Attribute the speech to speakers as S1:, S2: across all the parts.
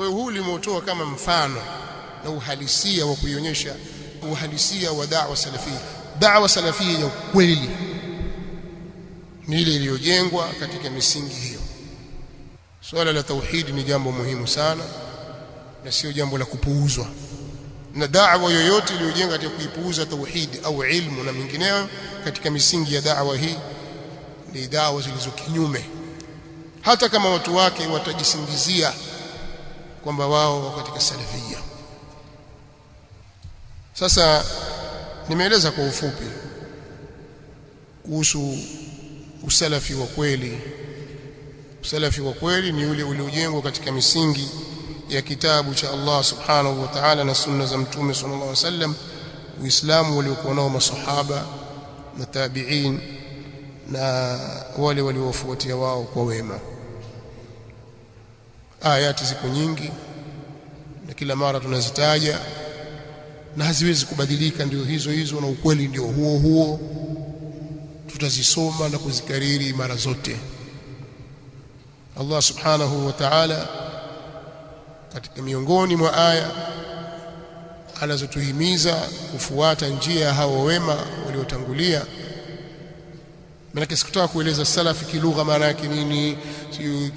S1: Kwa hiyo huu limeotoa kama mfano na uhalisia wa kuionyesha uhalisia wa da'wa salafia. Da'wa salafia ya kweli ni ile iliyojengwa katika misingi hiyo. Swala la tauhid ni jambo muhimu sana na sio jambo la kupuuzwa, na da'wa yoyote iliyojenga katika kuipuuza tauhid au ilmu na mingineyo katika misingi ya da'wa hii ni da'wa zilizo kinyume, hata kama watu wake watajisingizia kwamba wao wako katika salafia. Sasa nimeeleza kwa ufupi kuhusu usalafi wa kweli. Usalafi wa kweli ni ule uliojengwa katika misingi ya kitabu cha Allah subhanahu wa ta'ala na sunna za mtume sallallahu alaihi wasallam, Uislamu waliokuwa nao masahaba na tabi'in na wale waliofuatia wao kwa wema. Ayati ziko nyingi na kila mara tunazitaja na haziwezi kubadilika, ndio hizo hizo na ukweli ndio huo huo, tutazisoma na kuzikariri mara zote. Allah subhanahu wa ta'ala katika miongoni mwa aya anazotuhimiza kufuata njia ya hao wema waliotangulia. Maana sikutaka kueleza salafi kilugha maana yake nini,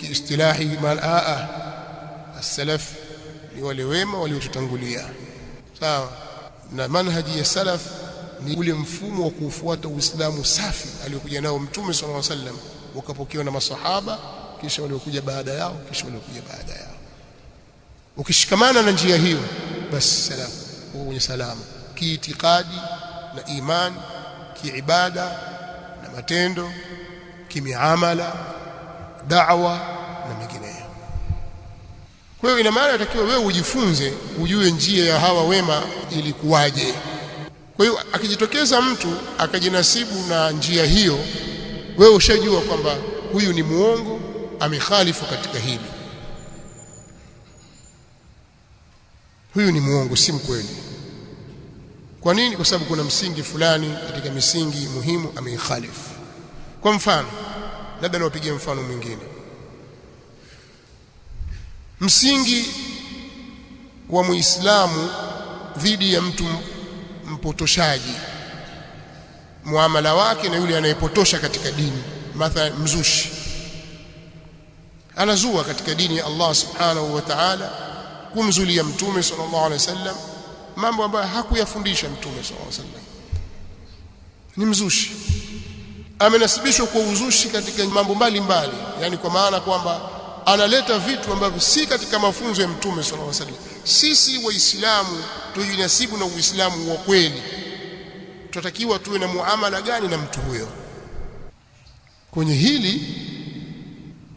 S1: kiistilahi maana as-salaf ni wale wema waliotutangulia, sawa. Na manhaji ya salaf ni ule mfumo wa kufuata Uislamu safi aliokuja nao mtume sallallahu alaihi wasallam, ukapokewa na masahaba, kisha waliokuja baada yao, kisha waliokuja baada yao. Ukishikamana na njia hiyo, basi salama, uko kwenye salama kiitikadi na imani, kiibada na matendo, kimiamala, da'wa na mengineyo. Kwa hiyo ina maana inatakiwa wewe ujifunze, ujue njia ya hawa wema ilikuwaje. Kwa hiyo akijitokeza mtu akajinasibu na njia hiyo, wewe ushajua kwamba huyu ni muongo, amekhalifu katika hili, huyu ni muongo, si mkweli. Kwa nini? Kwa sababu kuna msingi fulani katika misingi muhimu ameikhalifu. Kwa mfano, labda niwapigie mfano mwingine. Msingi wa Muislamu dhidi ya mtu mpotoshaji, muamala wake na yule anayepotosha katika dini. Mathalan, mzushi anazua katika dini ya Allah subhanahu wa ta'ala, kumzulia mtume sallallahu alaihi wasallam mambo ambayo hakuyafundisha mtume sallallahu alaihi wasallam. Ni mzushi, amenasibishwa kwa uzushi katika mambo mbalimbali, yani kwa maana kwamba analeta vitu ambavyo si katika mafunzo ya mtume sallallahu alaihi wasallam. Sisi waislamu tujinasibu na uislamu wa kweli, tunatakiwa tuwe na muamala gani na mtu huyo? Kwenye hili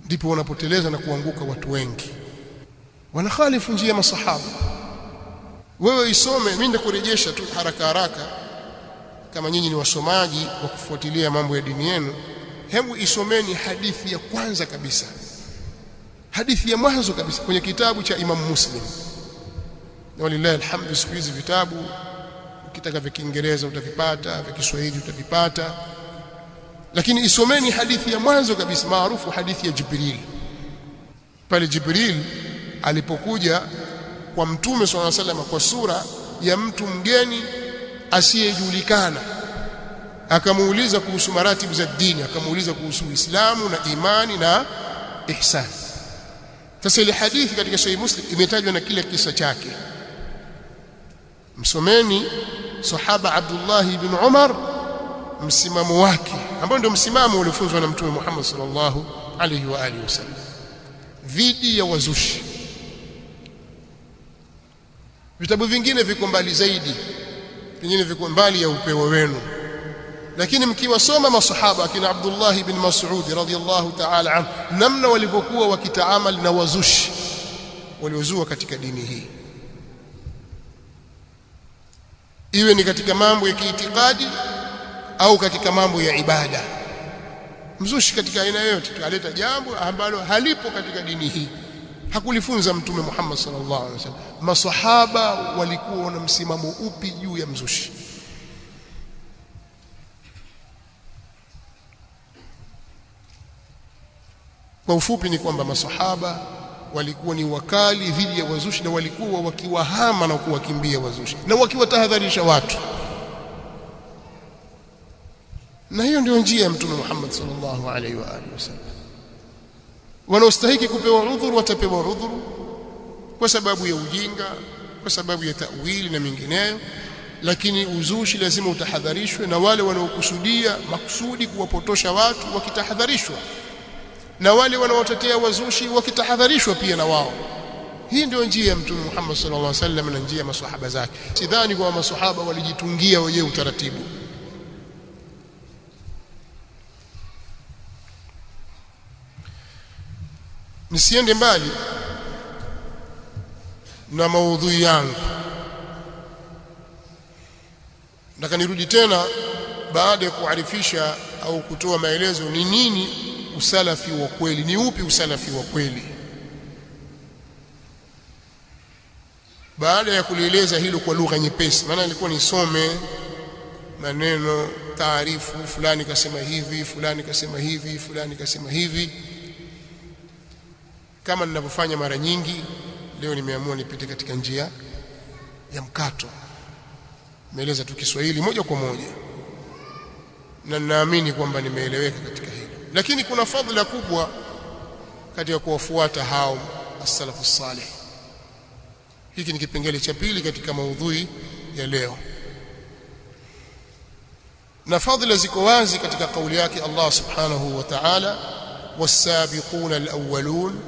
S1: ndipo wanapoteleza na kuanguka watu wengi, wanakhalifu njia ya masahaba. Wewe isome, mimi nitakurejesha tu haraka haraka, kama nyinyi ni wasomaji wa kufuatilia mambo ya dini yenu, hebu isomeni hadithi ya kwanza kabisa, hadithi ya mwanzo kabisa kwenye kitabu cha Imam Muslim. Na walillahi alhamdu, siku hizi vitabu ukitaka vya Kiingereza utavipata, vya Kiswahili utavipata, lakini isomeni hadithi ya mwanzo kabisa maarufu, hadithi ya Jibril. Pale Jibril alipokuja kwa mtume sallallahu alaihi wasallam kwa sura ya mtu mgeni asiyejulikana, akamuuliza kuhusu maratibu za dini, akamuuliza kuhusu Uislamu na imani na ihsan. Sasa ile hadithi katika Sahih Muslim imetajwa na kile kisa chake. Msomeni sahaba Abdullah ibn Umar, msimamo wake ambao ndio msimamo uliofunzwa na mtume Muhammad sallallahu alaihi wa alihi wasallam dhidi ya wazushi. Vitabu vingine viko mbali zaidi, vingine viko mbali ya upeo wenu, lakini mkiwasoma masahaba akina Abdullah ibn Mas'ud radhiyallahu ta'ala anhu, namna walivyokuwa wakitaamali na wazushi waliozua katika dini hii, iwe ni katika mambo ya kiitikadi au katika mambo ya ibada. Mzushi katika aina yoyote aleta jambo ambalo halipo katika dini hii, hakulifunza mtume Muhammad sallallahu alaihi wasallam. Masahaba walikuwa wana msimamo upi juu ya mzushi? Kwa ufupi ni kwamba masahaba walikuwa ni wakali dhidi ya wazushi, na walikuwa wakiwahama na kuwakimbia wazushi na wakiwatahadharisha watu. Na hiyo ndio njia ya Mtume Muhammad sallallahu alaihi wa alihi wasallam. Wanaostahili kupewa udhuru watapewa udhuru kwa sababu ya ujinga, kwa sababu ya ta'wili na mingineyo, lakini uzushi lazima utahadharishwe, na wale wanaokusudia makusudi kuwapotosha watu wakitahadharishwa, na wale wanaotetea wazushi wakitahadharishwa pia na wao. Hii ndio njia ya Mtume Muhammad sallallahu alaihi wasallam na njia ya maswahaba zake. Sidhani kwa maswahaba walijitungia wenyewe utaratibu. Nisiende mbali na maudhui yangu, nataka nirudi tena baada ya kuarifisha au kutoa maelezo ni nini usalafi wa kweli, ni upi usalafi wa kweli. Baada ya kulieleza hilo kwa lugha nyepesi, maana nilikuwa nisome maneno taarifu, fulani kasema hivi, fulani kasema hivi, fulani kasema hivi, kama ninavyofanya mara nyingi. Leo nimeamua nipite katika njia ya mkato, nimeeleza tu Kiswahili moja kwa moja, na ninaamini kwamba nimeeleweka katika hilo. Lakini kuna fadhila kubwa katika kuwafuata hao as-salafu salih. Hiki ni kipengele cha pili katika maudhui ya leo, na fadhila ziko wazi katika kauli yake Allah subhanahu wa ta'ala, was-sabiquna al-awwalun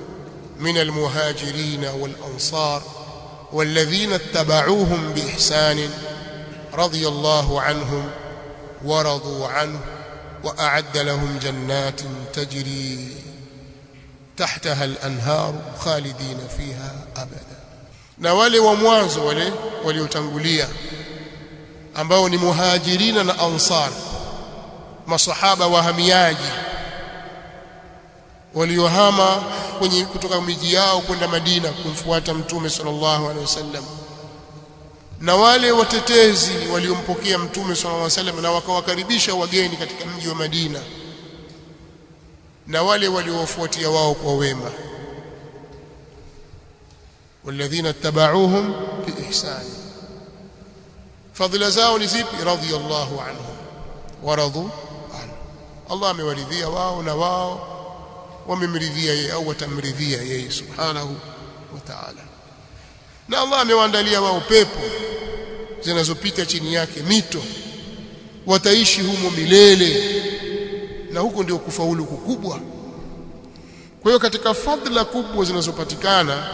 S1: من المهاجرين والأنصار والذين اتبعوهم بإحسان رضي الله عنهم ورضوا عنه وأعد لهم جنات تجري تحتها الأنهار خالدين فيها أبدا. na wale wa mwanzo wale waliotangulia ambao ni muhajirina na ansar, masahaba wahamiaji waliohama kutoka miji yao kwenda Madina kumfuata Mtume sallallahu alaihi wasallam, na wale watetezi waliompokea Mtume sallallahu alaihi wasallam na wakawakaribisha wageni katika mji wa Madina, na wale waliowafuatia wao kwa wema, walladhina tabauhum biihsan. Fadhila zao ni zipi? Radiyallahu anhum wa radu anhu. Allah amewaridhia wao na wao wamemridhia yeye au watamridhia yeye subhanahu wa ta'ala. Na Allah amewaandalia wao pepo zinazopita chini yake mito, wataishi humo milele, na huko ndio kufaulu kukubwa. Kwa hiyo katika fadhila kubwa zinazopatikana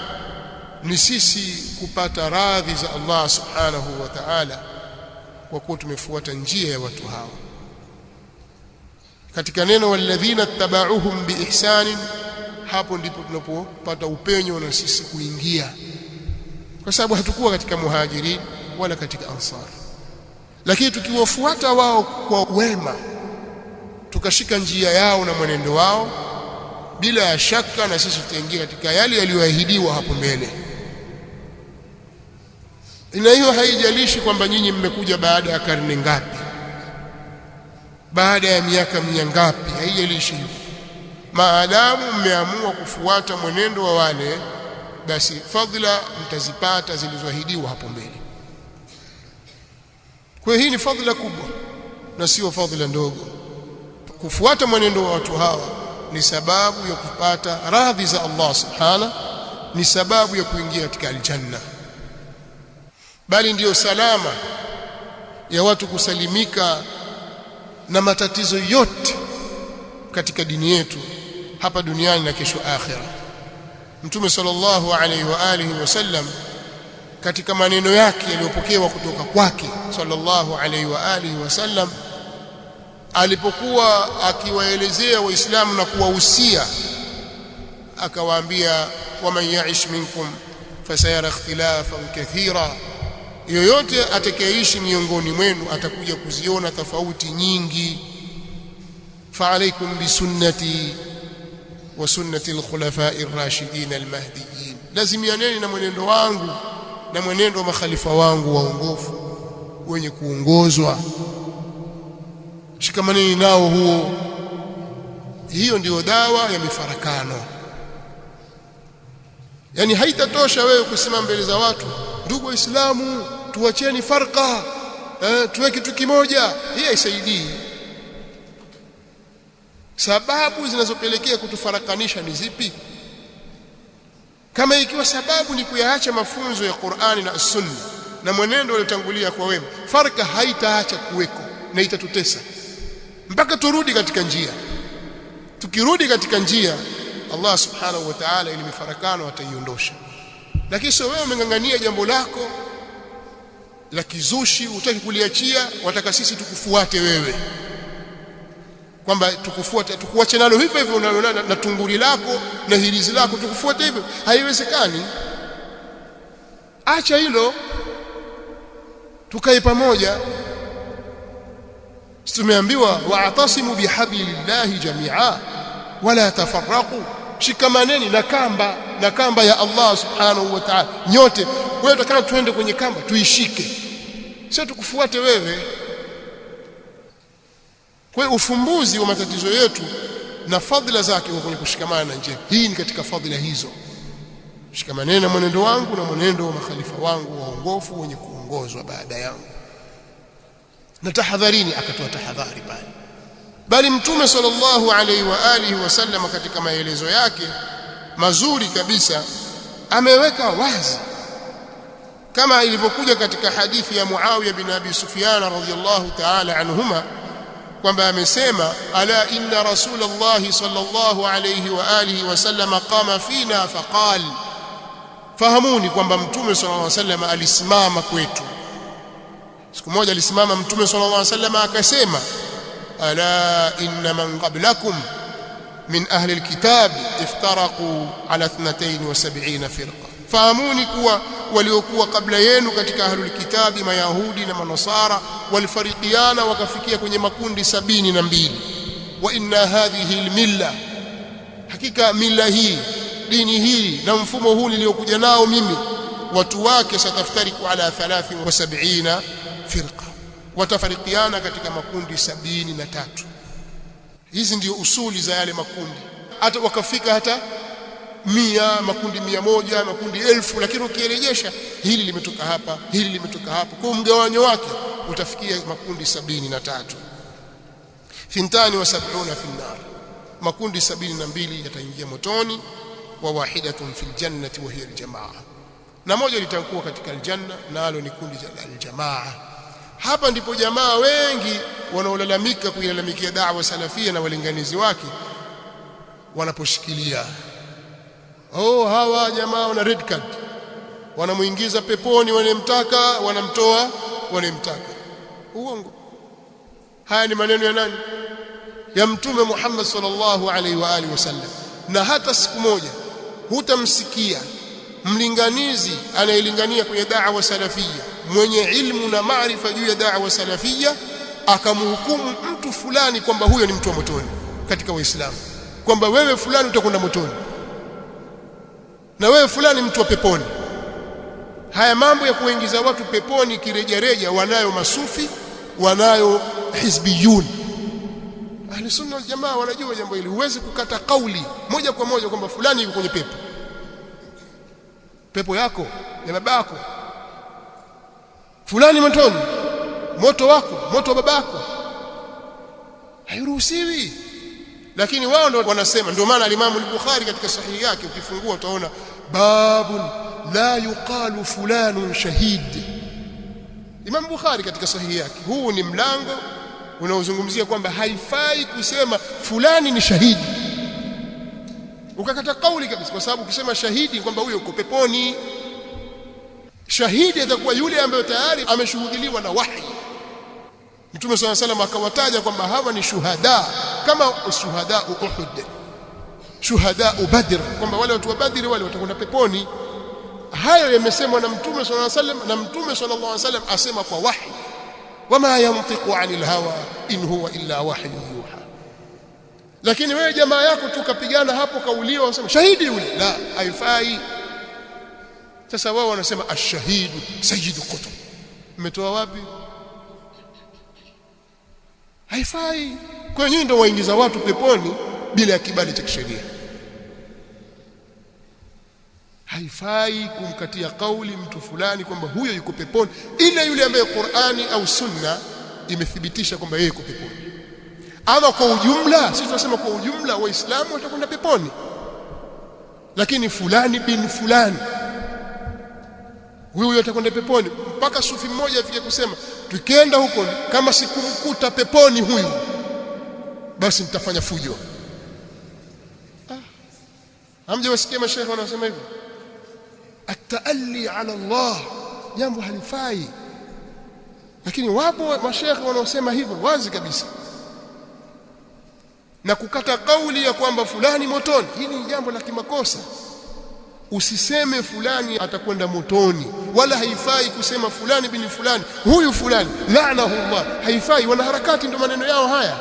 S1: ni sisi kupata radhi za Allah subhanahu wa ta'ala kwa kuwa tumefuata njia ya watu hao. Katika neno walladhina tabauhum biihsan, hapo ndipo tunapopata upenyo na sisi kuingia, kwa sababu hatukuwa katika muhajirin wala katika ansar. Lakini tukiwafuata wao kwa wema, tukashika njia yao na mwenendo wao, bila ya shaka na sisi tutaingia katika yale yaliyoahidiwa hapo mbele. Na hiyo haijalishi kwamba nyinyi mmekuja baada ya karne ngapi, baada ya miaka mingapi, haijalishi hivyo. Maadamu mmeamua kufuata mwenendo wa wale, basi fadhila mtazipata zilizoahidiwa hapo mbele. Kwa hiyo hii ni fadhila kubwa na sio fadhila ndogo. Kufuata mwenendo wa watu hawa ni sababu ya kupata radhi za Allah subhanahu, ni sababu ya kuingia katika aljanna, bali ndiyo salama ya watu kusalimika na matatizo yote katika dini yetu hapa duniani na kesho akhira. Mtume sallallahu alaihi wa alihi wasallam katika maneno yake yaliyopokewa kutoka kwake sallallahu alaihi wa alihi wasallam, alipokuwa akiwaelezea waislamu na kuwahusia, akawaambia, waman ya'ish minkum fasayara ikhtilafan kathira, yoyote atakayeishi miongoni mwenu atakuja kuziona tofauti nyingi. Fa alaykum bi sunnati wa sunnati al-khulafa'i ar-rashidin al-mahdiyyin, lazimianeni na mwenendo wangu na mwenendo wa makhalifa wangu waongofu wenye kuongozwa, shikamaneni nao huo. Hiyo ndio dawa ya mifarakano. Yani haitatosha wewe kusema mbele za watu, ndugu waislamu tuacheni farqa, tuwe kitu kimoja. Hii haisaidii. Sababu zinazopelekea kutufarakanisha ni zipi? Kama ikiwa sababu ni kuyaacha mafunzo ya Qur'ani na Sunna na mwenendo uliotangulia kwa wema, farqa haitaacha kuweko na itatutesa mpaka turudi katika njia. Tukirudi katika njia, Allah subhanahu wa ta'ala ili mifarakano ataiondosha. Lakini sio wewe umengangania jambo lako la kizushi, utaki kuliachia, wataka sisi tukufuate wewe, kwamba tukufuate, tukuache nalo hivyo hivyo na tunguri lako na hirizi lako, tukufuate hivyo. Haiwezekani. Acha hilo, tukae pamoja. Tumeambiwa wa'tasimu bihablillahi jami'a wala tafarraqu, shikamaneni na kamba ya Allah subhanahu wa ta'ala nyote. Wewe utakana tuende kwenye kamba tuishike, sio tukufuate wewe. Kwa ufumbuzi wa matatizo yetu na fadhila zake kwa kwenye kushikamana na njia hii, ni katika fadhila hizo. Shikamaneni na mwenendo wangu na mwenendo wa makhalifa wangu waongofu wenye kuongozwa baada yangu, na tahadharini. Akatoa tahadhari bali Mtume sallallahu alaihi wa alihi wasallam katika maelezo yake mazuri kabisa ameweka wazi, kama ilivyokuja katika hadithi ya Muawiya bin Abi Sufyan radhiyallahu ta'ala anhuma, kwamba amesema ala inna Rasulullah sallallahu alayhi wa alihi wasallam qama fina faqal, fahamuni kwamba Mtume sallallahu alayhi wasallam alisimama kwetu. Siku moja alisimama Mtume sallallahu alayhi wasallam akasema, ala inna man qablakum min ahli alkitab iftaraqu ala 72 firqa, fahamuni kuwa waliokuwa kabla yenu katika ahlul kitabi, mayahudi na manasara, walifarikiana wakafikia kwenye makundi 72. Wa inna hadhihi almilla, hakika mila hii, dini hii na mfumo huu niliokuja nao mimi, watu wake sataftariku ala 73 firqa, watafarikiana katika makundi 73. Hizi ndio usuli za yale makundi, hata wakafika hata 100, makundi 100, makundi 1000, lakini ukirejesha hili limetoka hapa, hili limetoka hapa, kwa mgawanyo wake utafikia makundi 73. 72 fi an-nar, makundi 72 yataingia motoni, wa wahidatun fil jannati wa hiya al-jamaa, na moja litakuwa katika aljanna, nalo ni kundi la aljamaa. Hapa ndipo jamaa wengi wanaolalamika kuilalamikia da'wa salafia na walinganizi wake wanaposhikilia, hawa jamaa wana red card, wanamuingiza peponi wanemtaka, wanamtoa wanemtaka. Uongo. Haya ni maneno ya nani? Ya Mtume Muhammad sallallahu alaihi wa alihi wasallam. Na hata siku moja hutamsikia mlinganizi anayelingania kwenye da'wa salafia mwenye ilmu na maarifa juu ya da'wa salafia akamhukumu mtu fulani kwamba huyo ni mtu wa motoni katika Waislamu, kwamba wewe fulani utakwenda motoni na wewe fulani mtu wa peponi. Haya mambo ya kuingiza watu peponi kirejareja wanayo masufi, wanayo hizbiyun. Ahli sunna wal jamaa wanajua jambo hili. Huwezi kukata kauli moja kwa moja kwamba fulani yuko kwenye pepo. Pepo yako ya babako, fulani motoni, moto wako, moto wa babako, hairuhusiwi. Lakini wao ndio wanasema. Ndio maana Imam al-Bukhari katika sahihi yake ukifungua utaona babun la yuqalu fulanun shahid. Imam Bukhari katika sahihi yake, huu ni mlango unaozungumzia kwamba haifai kusema fulani ni shahidi, ukakata kauli kabisa, kwa sababu ukisema shahidi kwamba huyo uko peponi. Shahidi atakuwa yule ambaye tayari ameshuhudiliwa na wahi. Mtume صلى الله عليه وسلم akawataja kwamba hawa ni shuhada, kama shuhada Uhud, shuhada Badr, kwamba wale watu wa Badr wale watakwenda peponi. Hayo yamesemwa na Mtume صلى الله عليه وسلم, na Mtume صلى الله عليه وسلم asema kwa wahi, wama yantiqu anil hawa in huwa illa wahyu yuha. Lakini wewe jamaa yako tukapigana hapo kauliwa, unasema shahidi yule, la, haifai. Sasa wao wanasema ash-shahidu sayyidu qutb. Umetoa wapi? Haifai. Kwa hiyo ndio waingiza watu peponi bila ya kibali cha kisheria. haifai kumkatia kauli mtu fulani kwamba huyo yuko peponi ila yule ambaye Qur'ani au Sunna imethibitisha kwamba yeye yuko peponi. Ama kwa ujumla, sisi tunasema kwa ujumla waislamu watakwenda peponi, lakini fulani bin fulani huyo atakwenda peponi. Mpaka sufi mmoja afike kusema tukienda huko kama sikumkuta peponi huyu basi nitafanya fujo. Hamjawasikia mashaikh wanasema hivyo? At-ta'alli ala Allah jambo halifai, lakini wapo mashaikh wanaosema hivyo wazi kabisa, na kukata kauli ya kwamba fulani motoni. Hili ni jambo la kimakosa. Usiseme fulani atakwenda motoni, wala haifai kusema fulani bin fulani huyu fulani laanahu Allah. Haifai. Wanaharakati ndio maneno yao haya,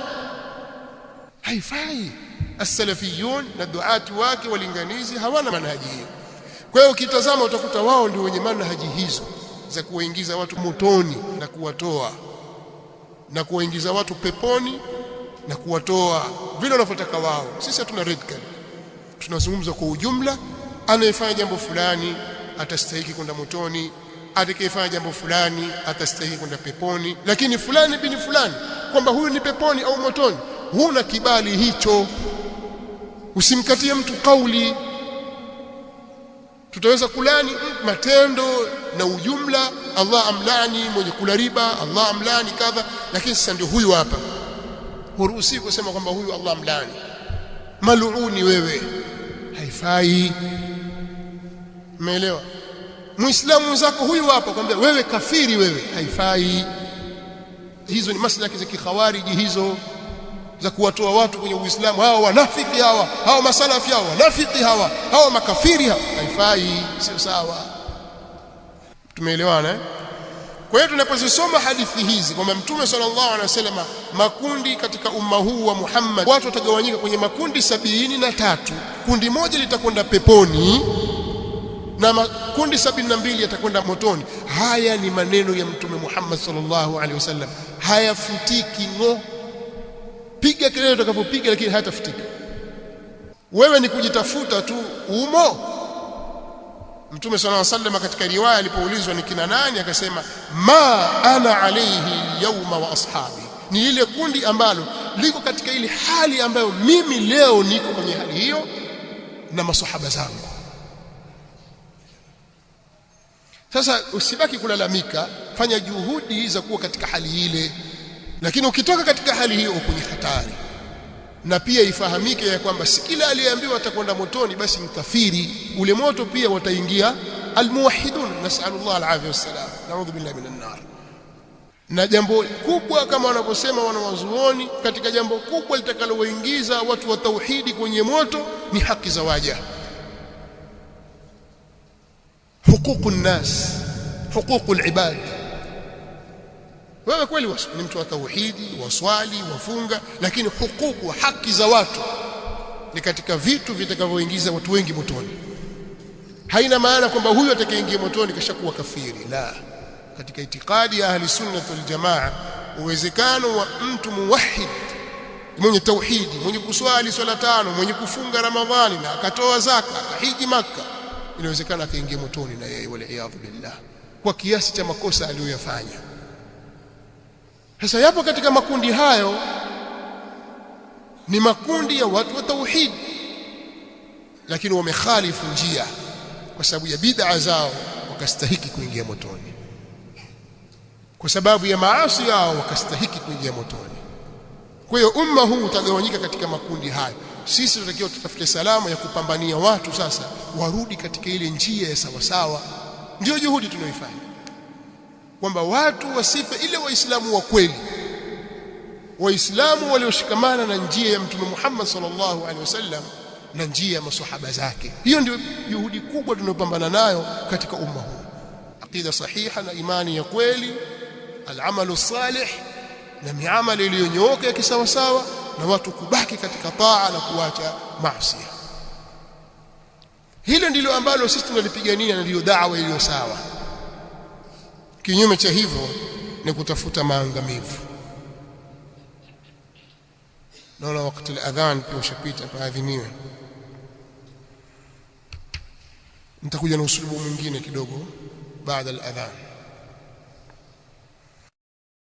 S1: haifai. As-salafiyun na duati wake walinganizi hawana manhaji hiyo. Kwa hiyo ukitazama utakuta wao ndio wenye manhaji hizo za kuwaingiza watu motoni na kuwatoa, na kuwaingiza watu peponi na kuwatoa vile wanavyotaka wao. Sisi hatuna red card, tunazungumza kwa ujumla. Anayefanya jambo fulani atastahili kwenda motoni, atakayefanya jambo fulani atastahili kwenda peponi. Lakini fulani bin fulani kwamba huyu ni peponi au motoni, huna kibali hicho. Usimkatie mtu kauli. Tutaweza kulani matendo na ujumla, Allah amlani mwenye kula riba, Allah amlani kadha, lakini sasa ndio huyu hapa huruhusi kusema kwamba huyu Allah amlani, maluuni wewe, haifai. Umeelewa? Muislamu zako huyu hapa kwambia wewe kafiri wewe, haifai. Hizo ni maslaki za kikhawariji hizo, za kuwatoa watu kwenye Uislamu. Hawa wanafiki hawa masalafi wanafiki hawa makafiri haifai, sio sawa. Tumeelewana eh? Kwa hiyo tunapozisoma hadithi hizi kwamba Mtume sallallahu alaihi wasallam, makundi katika umma huu wa Muhammad, watu watagawanyika kwenye makundi 73. Kundi moja litakwenda peponi na makundi 72 yatakwenda motoni. Haya ni maneno ya Mtume Muhammad sallallahu alaihi wasallam, hayafutiki ngo. Piga kelele utakapopiga, lakini hayatafutika. Wewe ni kujitafuta tu umo. Mtume sallallahu alaihi wasallam katika riwaya alipoulizwa ni kina nani, akasema ma ana alayhi yawma wa ashabi, ni ile kundi ambalo liko katika ile hali ambayo mimi leo niko kwenye hali hiyo na masahaba zangu. Sasa usibaki kulalamika, fanya juhudi za kuwa katika hali ile. Lakini ukitoka katika hali hiyo kwenye hatari. Na pia ifahamike ya kwamba si kila aliyeambiwa atakwenda motoni basi mkafiri. Ule moto pia wataingia almuwahhidun, nasallallahu alaihi wasallam, naudhu billahi minan nar. Na jambo kubwa kama wanavyosema wanawazuoni, katika jambo kubwa litakalowaingiza watu wa tauhidi kwenye moto ni haki za waja, huququn nas, huququl ibad. Wewe kweli ni mtu wa tauhidi, waswali, wafunga, lakini hukuku, haki za watu ni katika vitu vitakavyoingiza watu wengi motoni. Haina maana kwamba huyu atakayeingia motoni kashakuwa kafiri, la. Katika itikadi ya ahli sunna wal jamaa, uwezekano wa mtu muwahhid, mwenye tauhidi, mwenye kuswali swala 5, mwenye kufunga Ramadhani na akatoa zaka, akahiji Makka, inawezekana akaingia motoni na yeye, wal iyadhu billah, kwa kiasi cha makosa aliyoyafanya. Sasa yapo katika makundi hayo ni makundi ya watu wa tauhid, lakini wamekhalifu njia kwa sababu ya bid'a zao, wakastahiki kuingia motoni. Kwa sababu ya maasi yao wakastahiki kuingia motoni. Kwa hiyo umma huu utagawanyika katika makundi hayo. Sisi tunatakiwa tutafute salama ya kupambania watu sasa warudi katika ile njia ya sawa sawa. Ndio juhudi tunayoifanya, kwamba watu wasife ile waislamu wa kweli, waislamu walioshikamana na njia ya Mtume Muhammad sallallahu alaihi wasallam na njia ya maswahaba zake. Hiyo ndio juhudi kubwa tunayopambana nayo katika umma huu. Aqida sahiha na imani ya kweli, al-amalu salih na miamala iliyonyooka ya kisawa sawa, na watu kubaki katika taa na kuacha maasi. Hilo ndilo ambalo sisi tunalipigania na ndio da'wa iliyo sawa. Kinyume cha hivyo ni kutafuta maangamivu. Naona wakati al-adhan pia ushapita, paadhimiwe. nitakuja na usulubu mwingine kidogo baada al-adhan.